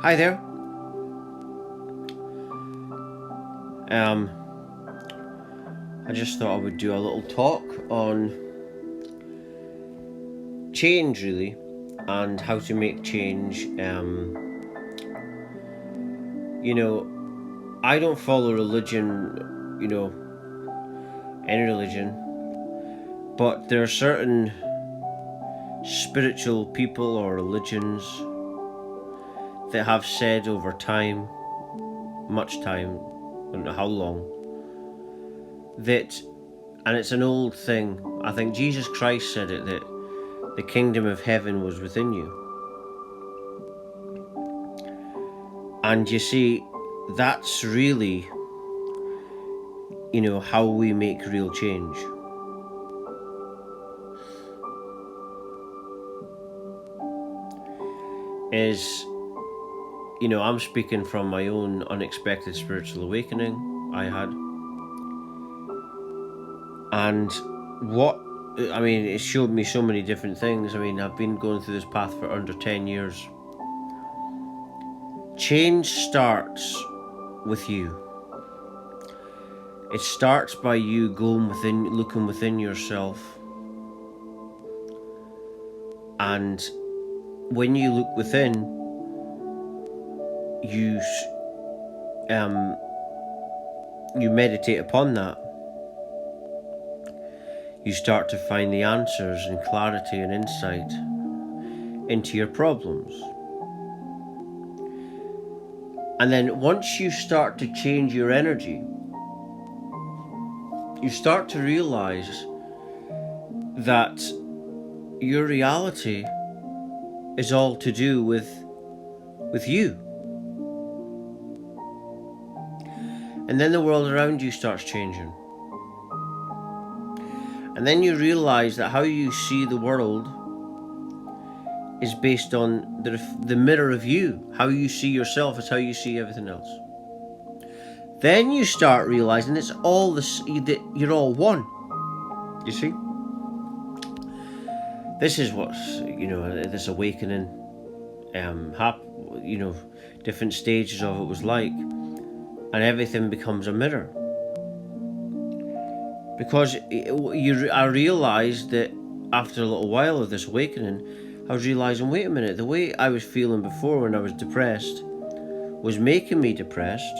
Hi there. I just thought I would do a little talk on change, really, and how to make change. I don't follow religion, any religion, but there are certain spiritual people or religions that have said over time, much time, I don't know how long, that, and it's an old thing, I think Jesus Christ said it, that the kingdom of heaven was within you. And you see, that's really, how we make real change. Is, I'm speaking from my own unexpected spiritual awakening I had. And it showed me so many different things. I've been going through this path for under 10 years. Change starts with you. It starts by you going within, looking within yourself. And when you look within, you meditate upon that. You start to find the answers and clarity and insight into your problems. And then once you start to change your energy, you start to realize that your reality is all to do with you. And then the world around you starts changing. And then you realize that how you see the world is based on the mirror of you. How you see yourself is how you see everything else. Then you start realizing it's all this, that you're all one. You see? This is what's, this awakening, different stages of it was like. And everything becomes a mirror. Because I realised that after a little while of this awakening, I was realising, wait a minute, the way I was feeling before when I was depressed was making me depressed.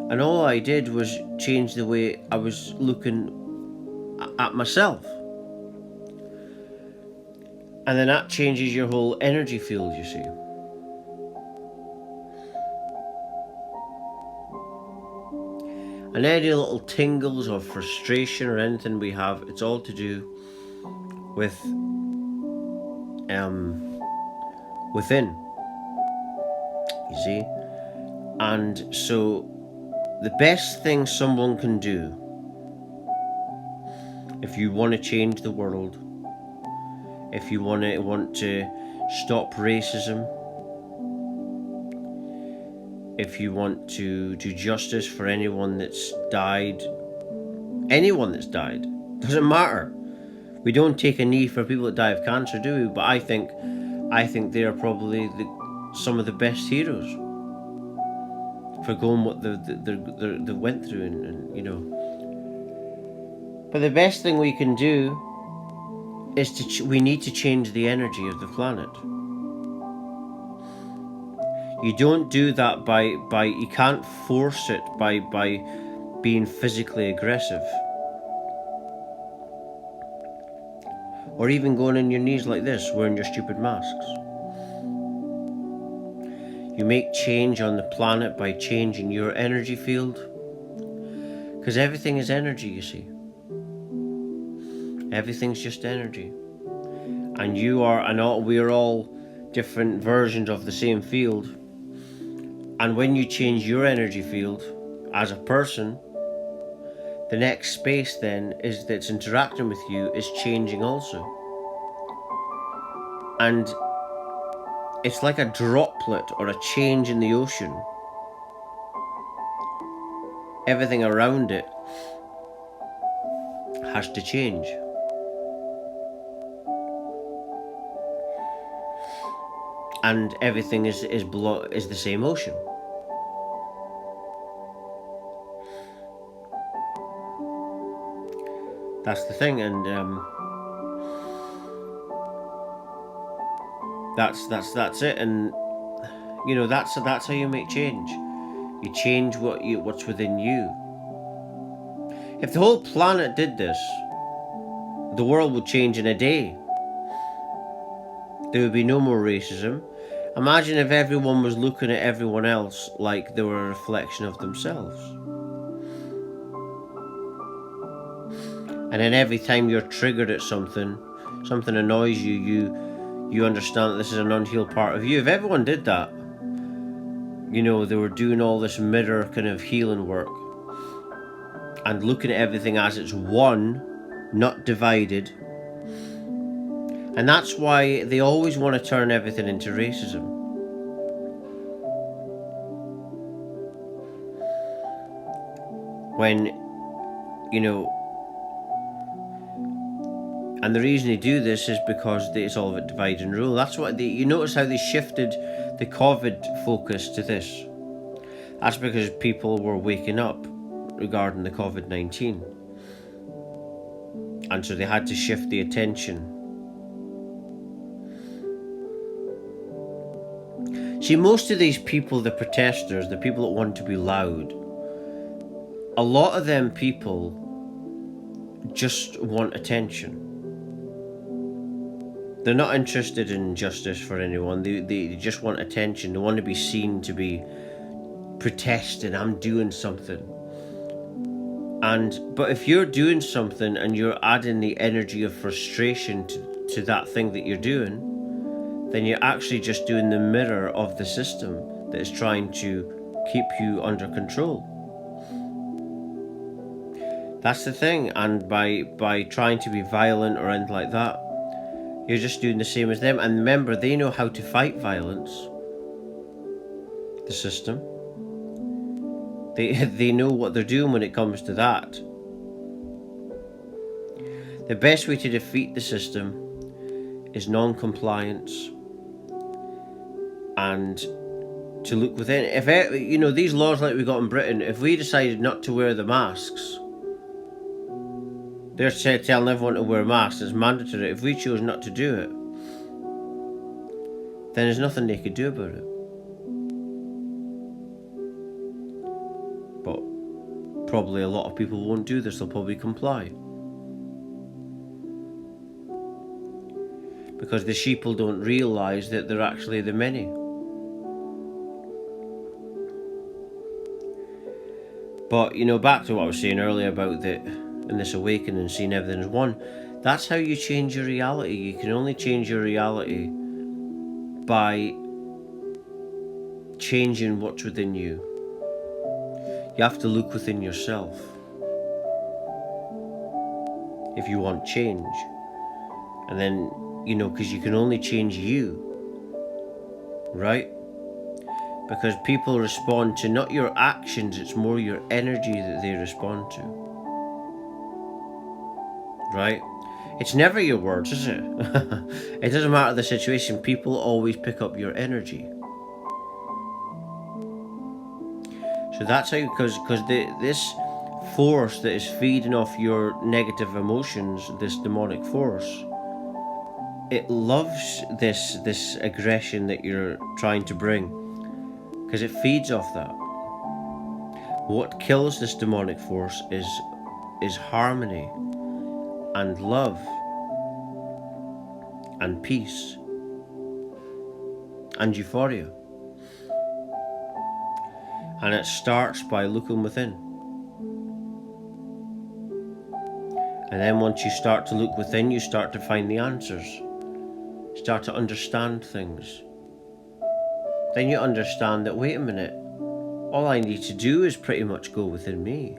And all I did was change the way I was looking at myself. And then that changes your whole energy field, you see. And any little tingles of frustration or anything we have, it's all to do with within, you see. And so the best thing someone can do if you want to change the world, if you want to stop racism, if you want to do justice for anyone that's died, doesn't matter. We don't take a knee for people that die of cancer, do we? But I think they are probably some of the best heroes for going what they went through, and. But the best thing we can do is we need to change the energy of the planet. You don't do that by you can't force it by being physically aggressive. Or even going on your knees like this, wearing your stupid masks. You make change on the planet by changing your energy field. Because everything is energy, you see. Everything's just energy. And we're all different versions of the same field. And when you change your energy field as a person, the next space then that's interacting with you is changing also. And it's like a droplet or a change in the ocean. Everything around it has to change. and everything is the same ocean. That's the thing, and that's it. And that's how you make change. You change what's within you. If the whole planet did this, the world would change in a day. There would be no more racism. Imagine if everyone was looking at everyone else like they were a reflection of themselves. And then every time you're triggered at something annoys you understand that this is an unhealed part of you. If everyone did that, they were doing all this mirror kind of healing work and looking at everything as it's one, not divided. And that's why they always want to turn everything into racism. When, and the reason they do this is because it's all about divide and rule. That's what you notice how they shifted the COVID focus to this. That's because people were waking up regarding the COVID-19. And so they had to shift the attention. See, most of these people, the protesters, the people that want to be loud, a lot of them people just want attention. They're not interested in justice for anyone. They just want attention. They want to be seen to be protesting. I'm doing something. But if you're doing something and you're adding the energy of frustration to that thing that you're doing, then you're actually just doing the mirror of the system that is trying to keep you under control. That's the thing. And by trying to be violent or anything like that, you're just doing the same as them. And remember, they know how to fight violence. The system. They know what they're doing when it comes to that. The best way to defeat the system is non-compliance and to look within. If these laws like we got in Britain, if we decided not to wear the masks, they're telling everyone to wear masks, it's mandatory. If we chose not to do it, then there's nothing they could do about it. But probably a lot of people won't do this, they'll probably comply. Because the sheeple don't realise that they're actually the many. But, back to what I was saying earlier about in this awakening, seeing everything as one, that's how you change your reality. You can only change your reality by changing what's within you. You have to look within yourself if you want change. And then, because you can only change you, right? Because people respond to not your actions, it's more your energy that they respond to. Right? It's never your words, is it? It doesn't matter the situation, people always pick up your energy. So that's how, because this force that is feeding off your negative emotions, this demonic force, it loves this aggression that you're trying to bring, because it feeds off that. What kills this demonic force is harmony and love and peace and euphoria. And it starts by looking within. And then once you start to look within, you start to find the answers. Start to understand things. Then you understand that, wait a minute, all I need to do is pretty much go within me.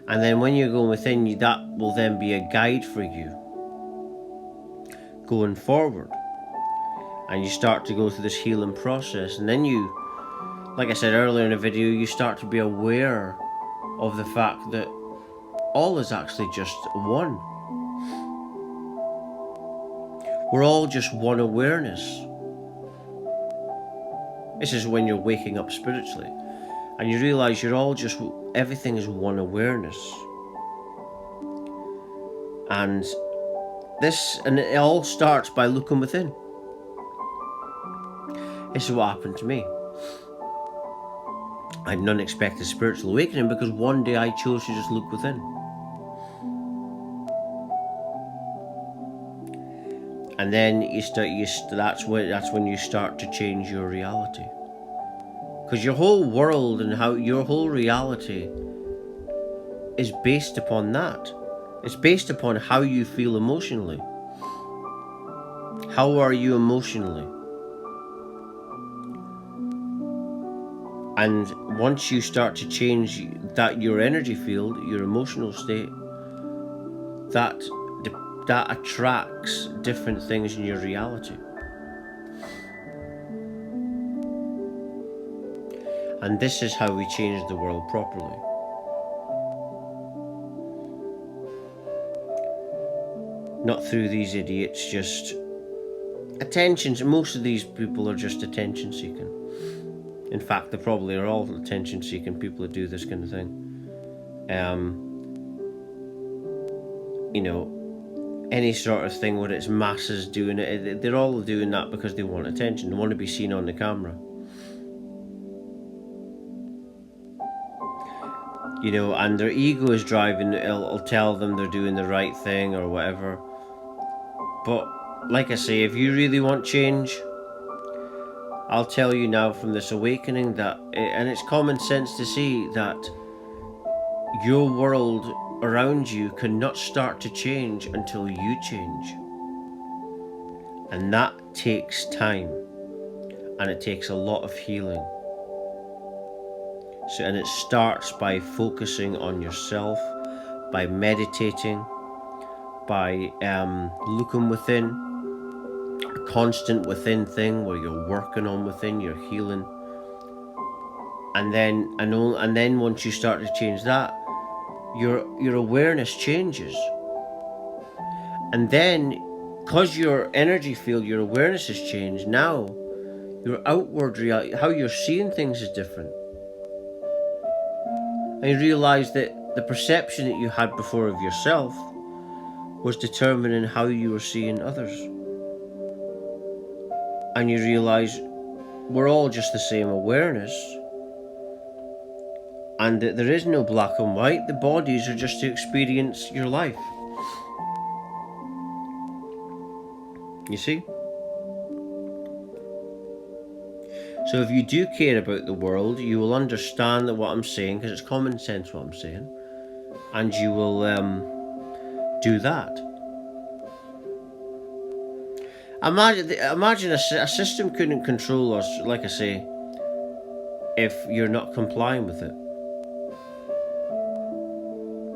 And then when you're going within you, that will then be a guide for you going forward. And you start to go through this healing process. And then you, like I said earlier in the video, you start to be aware of the fact that all is actually just one. We're all just one awareness. This is when you're waking up spiritually and you realize you're all just, everything is one awareness. And it all starts by looking within. This is what happened to me. I had an unexpected spiritual awakening because one day I chose to just look within. And then that's when you start to change your reality. Because your whole world and your whole reality is based upon that. It's based upon how you feel emotionally. How are you emotionally? And once you start to change your energy field, your emotional state, that attracts different things in your reality. And this is how we change the world properly. Not through these idiots, just attention. Most of these people are just attention seeking. In fact, they probably are all attention seeking people that do this kind of thing. Any sort of thing where it's masses doing it, they're all doing that because they want attention. They want to be seen on the camera. And their ego is driving, it'll tell them they're doing the right thing or whatever. But like I say, if you really want change, I'll tell you now from this awakening and it's common sense to see that your world around you cannot start to change until you change. And that takes time. And it takes a lot of healing. And it starts by focusing on yourself, by meditating, by looking within, a constant within thing where you're working on within, you're healing. And then once you start to change that, your awareness changes. And then, because your energy field, your awareness has changed, now your outward reality, how you're seeing things is different. And you realize that the perception that you had before of yourself was determining how you were seeing others. And you realize we're all just the same awareness. And that there is no black and white. The bodies are just to experience your life. You see? So if you do care about the world, you will understand that what I'm saying, because it's common sense what I'm saying, and you will do that. Imagine a system couldn't control us, like I say, if you're not complying with it.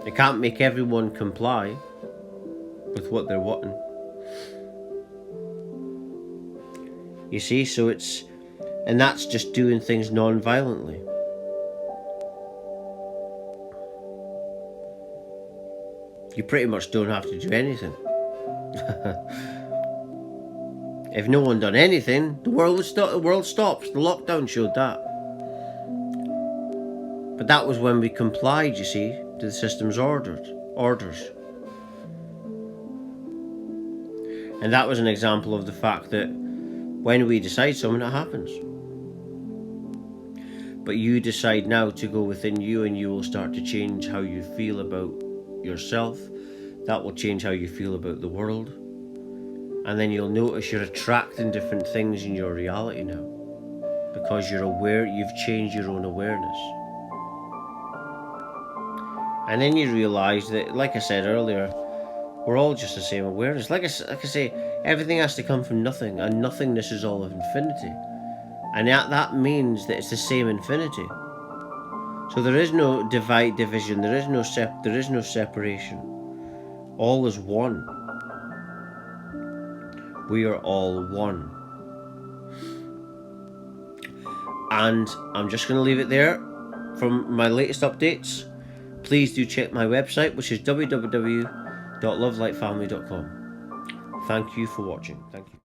It can't make everyone comply with what they're wanting. You see, and that's just doing things non-violently. You pretty much don't have to do anything. If no one done anything, the world stops. The lockdown showed that. But that was when we complied, you see, to the system's orders. And that was an example of the fact that when we decide something, it happens. But you decide now to go within you, and you will start to change how you feel about yourself. That will change how you feel about the world. And then you'll notice you're attracting different things in your reality now. Because you're aware, you've changed your own awareness. And then you realise that, like I said earlier, we're all just the same awareness. Like I say, everything has to come from nothing, and nothingness is all of infinity. And that means that it's the same infinity. So there is no division, there is no separation. All is one. We are all one. And I'm just going to leave it there. From my latest updates, please do check my website, which is www.lovelightfamily.com. thank you for watching. Thank you.